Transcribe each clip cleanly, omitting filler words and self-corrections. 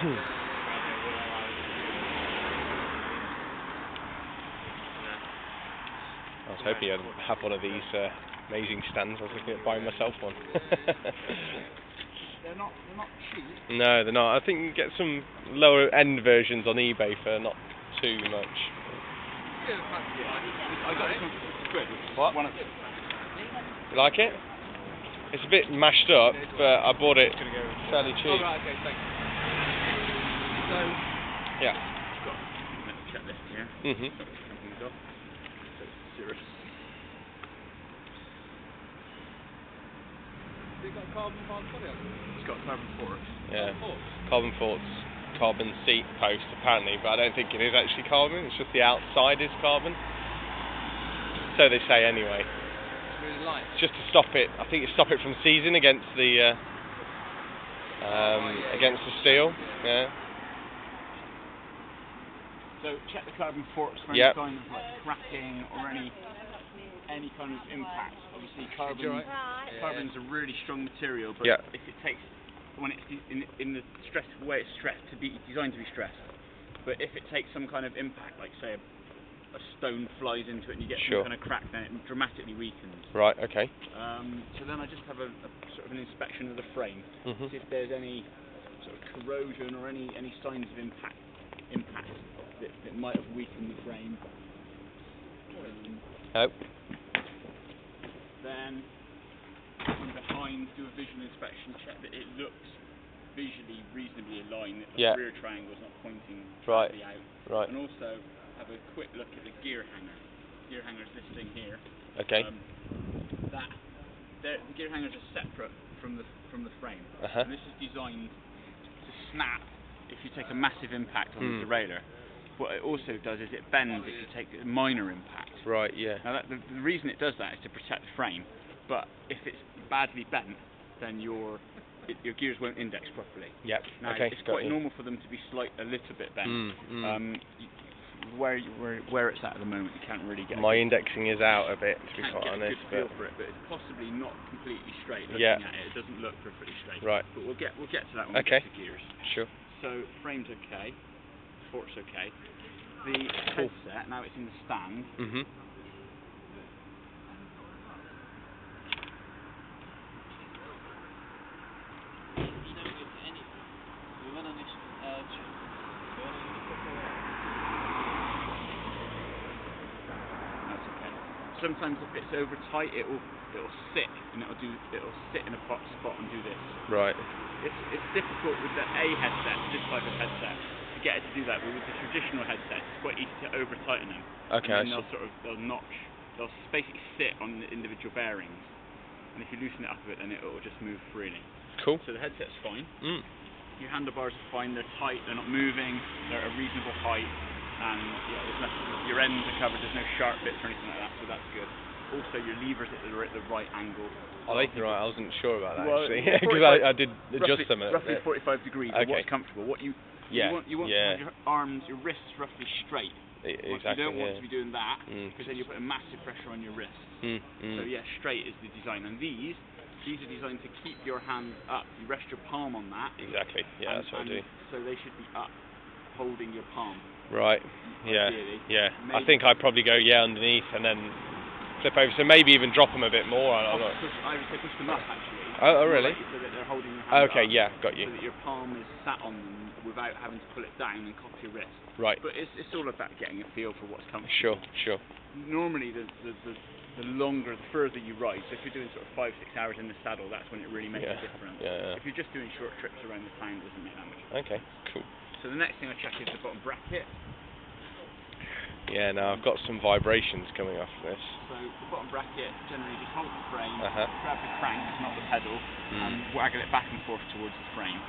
I was hoping I'd have one of these amazing stands. I was looking at buying myself one. They're not cheap. No, they're not. I think you can get some lower end versions on eBay for not too much. Yeah, I got this one for quid. What? One of them. You like it? It's a bit mashed up, but I bought it fairly cheap. Oh, right, okay, thanks. So, yeah. Got a checklist here. Company's off. So it's serious. Has it got carbon parts on it? It's got carbon forks. Yeah. Carbon forks, carbon seat post apparently, but I don't think it is actually carbon. It's just the outside is carbon. So they say anyway. Really light. Just to stop it, I think it stop it from seizing against the against the steel. Yeah. So check the carbon forks for any kind of like cracking or any kind of impact. Obviously, carbon's a really strong material, but if it takes when it's in the stress way it's designed to be stressed. But if it takes some kind of impact, like say a stone flies into it and you get some kind of crack, then it dramatically weakens. Right, okay. So then I just have a sort of an inspection of the frame, see if there's any sort of corrosion or any signs of impact that might have weakened the frame. Then from behind, do a visual inspection, check that it looks visually reasonably aligned, that the rear triangle is not pointing slightly out. Right. And also have a quick look at the gear hanger. The gear hanger is this thing here. Okay. The gear hangers are separate from the frame. And this is designed to snap if you take a massive impact on the derailleur. What it also does is it bends if you take a minor impact. Right, yeah. Now the reason it does that is to protect the frame, but if it's badly bent, then your gears won't index properly. Yep. Now it's quite normal for them to be a little bit bent. Where it's at the moment, you can't really get. My indexing is out a bit, to be quite honest. A good feel for it, but it's possibly not completely straight. Looking at it, it doesn't look perfectly straight. Right. But we'll get to that when we get to gears. Sure. So frame's okay, fork's okay. The headset, now it's in the stand. Sometimes if it's over tight, it'll sit and it'll sit in a spot and do this. Right. It's difficult with the headset, this type of headset, to get it to do that. But with the traditional headset, it's quite easy to over tighten them. Okay. And then they'll basically sit on the individual bearings. And if you loosen it up a bit, then it'll just move freely. Cool. So the headset's fine. Your handlebars are fine. They're tight. They're not moving. They're at a reasonable height. And your ends are covered, there's no sharp bits or anything like that, so that's good. Also, your levers are at the right angle. Are they? Right, I wasn't sure about that actually, because I did adjust them a bit. Roughly 45 degrees, what's comfortable. You want to have your arms, your wrists roughly straight. Exactly. You don't want to be doing that, because then you're putting massive pressure on your wrists. So yeah, straight is the design. And these are designed to keep your hand up. You rest your palm on that. Exactly, that's what I do. So they should be up, holding your palm. Right, yeah. I think I'd probably go underneath and then flip over, so maybe even drop them a bit more. I would say push them up actually. Oh really? So that they're holding your hand up, got you. So that your palm is sat on them without having to pull it down and cock your wrist. Right. But it's all about getting a feel for what's comfortable. Sure. Normally the further you ride, so if you're doing sort of 5-6 hours in the saddle, that's when it really makes a difference. If you're just doing short trips around the town, it doesn't make that much difference. Okay, cool. So the next thing I check is the bottom bracket. Yeah, now I've got some vibrations coming off this. So the bottom bracket, generally just hold the frame, grab the crank, not the pedal, and waggle it back and forth towards the frame.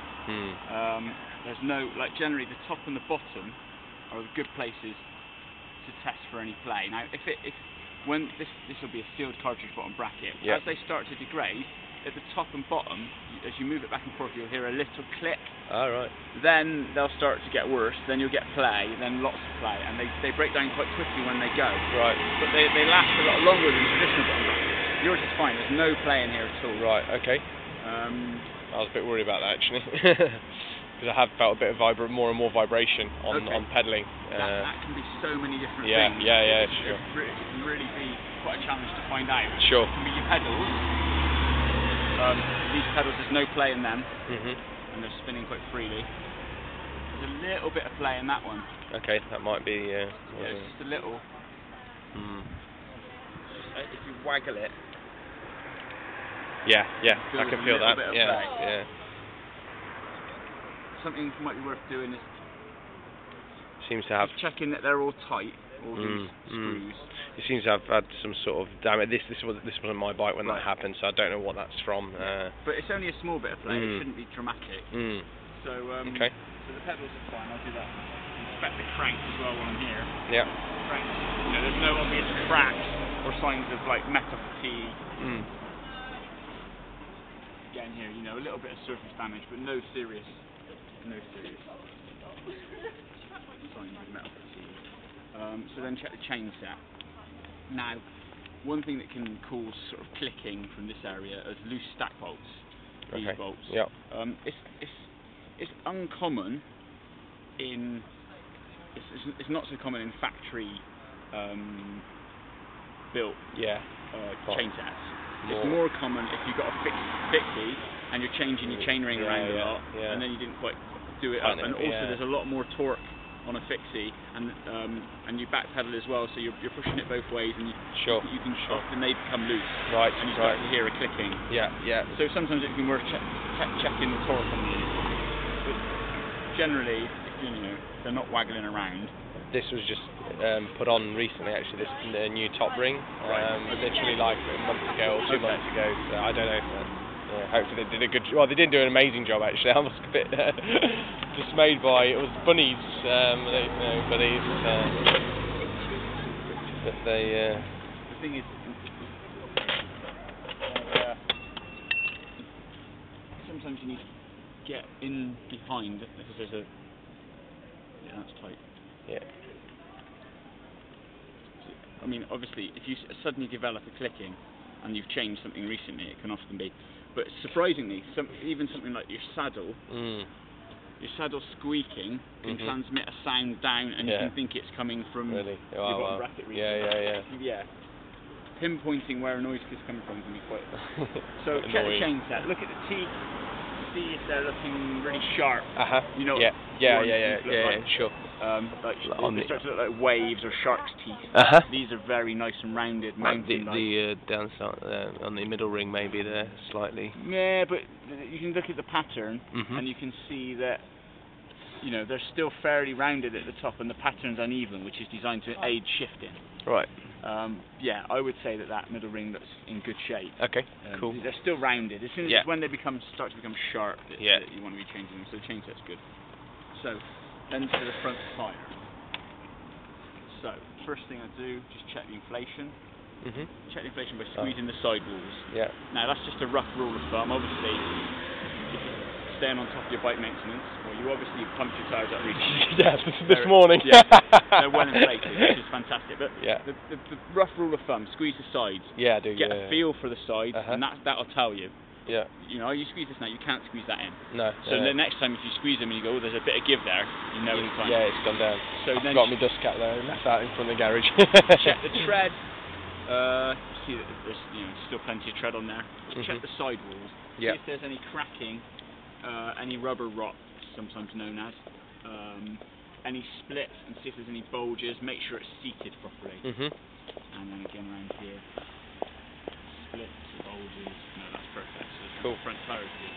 There's no, generally the top and the bottom are the good places to test for any play. Now when this will be a sealed cartridge bottom bracket, as they start to degrade, at the top and bottom, as you move it back and forth, you'll hear a little click. Oh, right. Then they'll start to get worse, then you'll get play, then lots of play, and they break down quite quickly when they go. Right. But they last a lot longer than traditional bottom brackets. Yours is fine, there's no play in here at all. Right, okay. I was a bit worried about that actually. because I have felt a bit of more and more vibration on pedalling. That can be so many different things. Yeah, sure. It can really be quite a challenge to find out. Sure. It can be your pedals. These pedals, there's no play in them, and they're spinning quite freely. There's a little bit of play in that one. Okay, that might be. Yeah, it's just a little. If you waggle it. Yeah, I can feel that. Yeah. Something might be worth doing is just checking that they're all tight. All these screws. It seems to have had some sort of damage. This wasn't my bike when that happened, so I don't know what that's from. But it's only a small bit of play. It shouldn't be dramatic. So okay. So the pedals are fine. I'll do that. Inspect the crank as well while I'm here. Yeah. Crank. There's no obvious cracks or signs of like metal fatigue. Again here, a little bit of surface damage, but no serious signs of metal fatigue. So then check the chain set. Now, one thing that can cause sort of clicking from this area is loose stack bolts. These bolts. Yeah. It's uncommon in. It's not so common in factory built chain sets. It's more common if you've got a fixie and you're changing your chainring around a lot, and then you didn't quite do it up. And also, there's a lot more torque on a fixie, and you backpedal as well, so you're pushing it both ways, and you can often they become loose, and you start to hear a clicking. So sometimes it can be worth checking the torque on these. But generally, they're not waggling around. This was just put on recently, actually. This new top ring, literally like a month ago or 2 months ago. So I don't know. Hopefully they did a good job. Well, they didn't do an amazing job actually. I was a bit dismayed by it. Was bunnies, bunnies. But they. The thing is, sometimes you need to get in behind because there's a. Yeah, that's tight. Yeah. I mean, obviously, if you suddenly develop a clicking and you've changed something recently, it can often be. But surprisingly, even something like your saddle squeaking can transmit a sound down, and you can think it's coming from your bottom bracket recently. Yeah. Pinpointing where a noise is coming from can be quite. So check the chain set. Look at the teeth. See if they're looking really sharp. You know. Sure. They start to look like waves or shark's teeth. These are very nice and rounded, mountain-like. The downside on the middle ring, maybe they're slightly. Yeah, but you can look at the pattern and you can see that they're still fairly rounded at the top, and the pattern's uneven, which is designed to aid shifting. Right. I would say that middle ring looks in good shape. Okay, cool. They're still rounded. As soon as when they start to become sharp, that you want to be changing them. So the chain set's good. So then to the front tire. So first thing I do, just check the inflation. Check the inflation by squeezing the sidewalls. Yeah. Now that's just a rough rule of thumb. Obviously, if you're staying on top of your bike maintenance, you obviously pumped your tyres up recently. This morning. They're well inflated, which is fantastic. But the rough rule of thumb: squeeze the sides. Yeah, I do. Get a feel for the sides, and that'll tell you. Yeah. You squeeze this now, you can't squeeze that in. No. So the next time if you squeeze them and you go, there's a bit of give there, it's fine. Yeah, it's gone down. So I've got my dust cap there, left out in front of the garage. Check the tread. See that there's still plenty of tread on there. Check the sidewalls. See if there's any cracking, any rubber rot, sometimes known as, any splits, and see if there's any bulges. Make sure it's seated properly. And then again around here. Splits, bulges. No, that's perfect. So the front tire is good.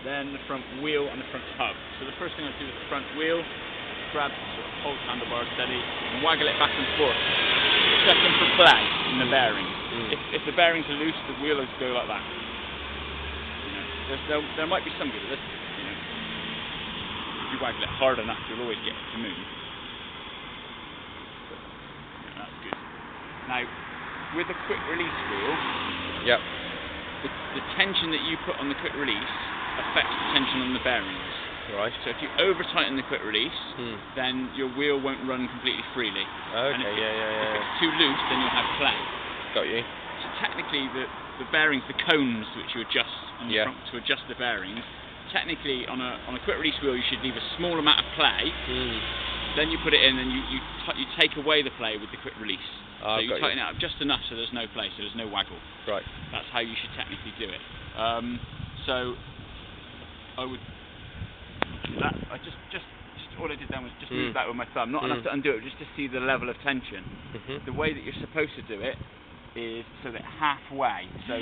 Then the front wheel and the front hub. So the first thing I do with the front wheel, grab hold handlebar steady and waggle it back and forth. Checking for play in the bearings. If the bearings are loose, the wheel will go like that. There might be some good at this. If you waggle it hard enough, you'll always get it to move. That's good. Now, with the quick release wheel, the tension that you put on the quick release affects the tension on the bearings. Right. So if you over tighten the quick release, then your wheel won't run completely freely. Okay. And if it's too loose, then you'll have play. Got you. So technically, the bearings, the cones which you adjust on the front to adjust the bearings, technically on a quick release wheel you should leave a small amount of play. Then you put it in and you take away the play with the quick release. So you tighten it up just enough so there's no play, so there's no waggle. Right. That's how you should technically do it. So I would. I just all I did then was just move that with my thumb, not enough to undo it, just to see the level of tension. The way that you're supposed to do it is so that halfway. So